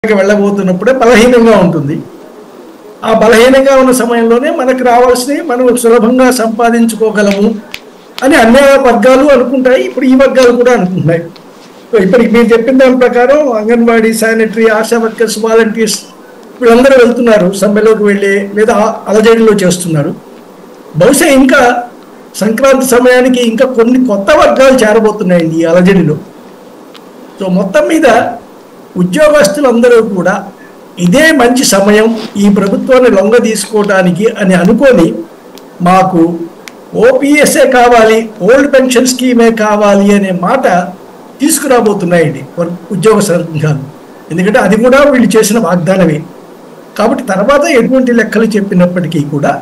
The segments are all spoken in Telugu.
వెళ్ళబోతున్నప్పుడే బలహీనంగా ఉంటుంది. ఆ బలహీనంగా ఉన్న సమయంలోనే మనకు రావాల్సినవి మనం సులభంగా సంపాదించుకోగలము అని అన్ని వర్గాలు అనుకుంటాయి. ఇప్పుడు ఈ వర్గాలు కూడా అనుకుంటున్నాయి. ఇప్పటికి మీరు చెప్పిన దాని ప్రకారం anganwadi, sanitary, ASHA workers, volunteers వీళ్ళందరూ వెళ్తున్నారు, సమ్మెలోకి వెళ్ళి లేదా అలజడిలో చేస్తున్నారు. బహుశా ఇంకా సంక్రాంతి సమయానికి ఇంకా కొన్ని కొత్త వర్గాలు చేరబోతున్నాయండి ఈ అలజడిలో. సో మొత్తం మీద ఉద్యోగస్తులందరూ కూడా ఇదే మంచి సమయం ఈ ప్రభుత్వాన్ని లొంగ తీసుకోవడానికి అని అనుకొని మాకు ఓపీఎస్ఏ కావాలి, ఓల్డ్ పెన్షన్ స్కీమే కావాలి అనే మాట తీసుకురాబోతున్నాయండి ఉద్యోగ సంఘాలు. ఎందుకంటే అది కూడా వీళ్ళు చేసిన వాగ్దానమే. కాబట్టి తర్వాత ఎటువంటి లెక్కలు చెప్పినప్పటికీ కూడా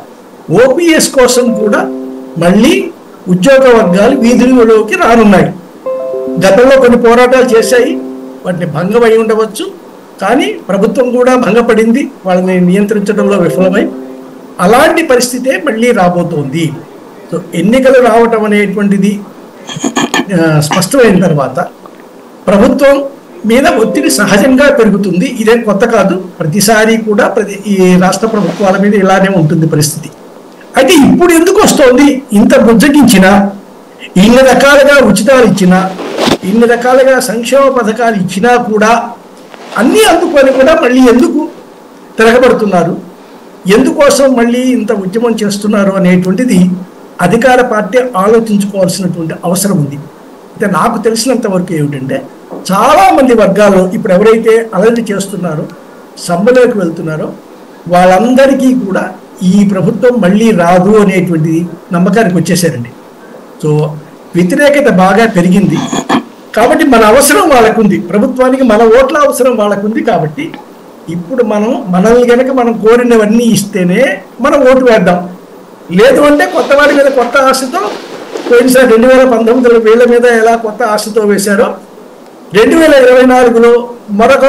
ఓపీఎస్ కోసం కూడా మళ్ళీ ఉద్యోగ వర్గాలు వీధులలోకి రానున్నాయి. గతంలో కొన్ని పోరాటాలు చేశాయి, వాటిని భంగం అయి ఉండవచ్చు, కానీ ప్రభుత్వం కూడా భంగపడింది, వాళ్ళని నియంత్రించడంలో విఫలమై. అలాంటి పరిస్థితే మళ్ళీ రాబోతోంది. సో ఎన్నికలు రావటం అనేటువంటిది స్పష్టమైన తర్వాత ప్రభుత్వం మీద ఒత్తిడి సహజంగా పెరుగుతుంది. ఇదేం కొత్త కాదు, ప్రతిసారి కూడా ఈ రాష్ట్ర ప్రభుత్వాల మీద ఇలానే ఉంటుంది పరిస్థితి. అయితే ఇప్పుడు ఎందుకు వస్తోంది? ఇంత బుజ్జగించినా, ఇన్ని రకాలుగా ఉచితాలు ఇచ్చినా, ఇన్ని రకాలుగా సంక్షేమ పథకాలు ఇచ్చినా కూడా అన్నీ అందుకొని కూడా మళ్ళీ ఎందుకు తిరగబడుతున్నారు, ఎందుకోసం మళ్ళీ ఇంత ఉద్యమం చేస్తున్నారు అనేటువంటిది అధికార పార్టీ ఆలోచించుకోవాల్సినటువంటి అవసరం ఉంది. అయితే నాకు తెలిసినంత వరకు ఏమిటంటే చాలామంది వర్గాల్లో ఇప్పుడు ఎవరైతే అలర్జీ చేస్తున్నారో, సమ్మెలోకి వెళ్తున్నారో వాళ్ళందరికీ కూడా ఈ ప్రభుత్వం మళ్ళీ రాదు అనేటువంటి నమ్మకానికి వచ్చేసారండి. సో వ్యతిరేకత బాగా పెరిగింది కాబట్టి మన అవసరం వాళ్ళకుంది, ప్రభుత్వానికి మన ఓట్ల అవసరం వాళ్ళకుంది. కాబట్టి ఇప్పుడు మనల్ని కనుక మనం కోరినవన్నీ ఇస్తేనే మనం ఓటు వేద్దాం. లేదు అంటే కొత్త వాడి మీద కొత్త ఆశతో పోయినసారి 2019లో వీళ్ళ మీద ఎలా కొత్త ఆశతో వేశారో 2024లో మరొక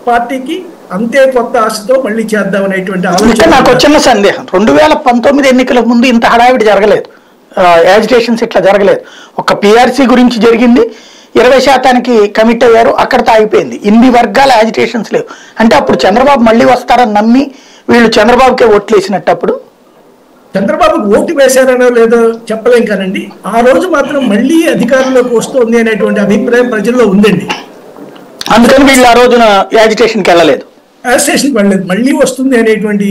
పార్టీకి అంతే కొత్త ఆశతో మళ్ళీ చేద్దాం అనేటువంటి ఆలోచన. నాకు వచ్చిన సందేహం, 2019 ఎన్నికల ముందు ఇంత హడావిడి జరగలేదు, యాజిటేషన్స్ ఇట్లా జరగలేదు. ఒక పిఆర్సీ గురించి జరిగింది, 20% కమిట్ అయ్యారు, అక్కడతో అయిపోయింది. ఇన్ని వర్గాల యాజిటేషన్స్ లేవు. అంటే అప్పుడు చంద్రబాబు మళ్ళీ వస్తారని నమ్మి వీళ్ళు చంద్రబాబుకే ఓట్లు వేసినట్టు. అప్పుడు చంద్రబాబుకు ఓటు వేశారనో లేదో చెప్పలేం కానండి, ఆ రోజు మాత్రం మళ్ళీ అధికారంలోకి వస్తుంది అనేటువంటి అభిప్రాయం ప్రజల్లో ఉందండి. అందుకని వీళ్ళు ఆ రోజున యాజిటేషన్కి వెళ్ళలేదు, యాజిటేషన్కి వెళ్ళలేదు, మళ్ళీ వస్తుంది అనేటువంటి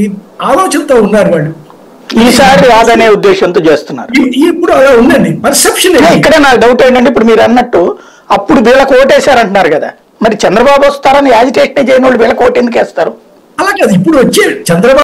ఆలోచనతో ఉన్నారు వాళ్ళు. ఈసారి రాదనే ఉద్దేశంతో చేస్తున్నారు. ఇప్పుడు అలా ఉందండి పర్సెప్షన్. ఇక్కడ నాకు డౌట్ ఏంటంటే, ఇప్పుడు మీరు అన్నట్టు అప్పుడు వీళ్ళకి ఓటేశారంటున్నారు కదా, మరి చంద్రబాబు వస్తారని యాజిటేషన్ చేయని వాళ్ళు వీళ్ళకి ఓటు ఎందుకు వేస్తారు? అలా కాదు, ఇప్పుడు వచ్చే చంద్రబాబు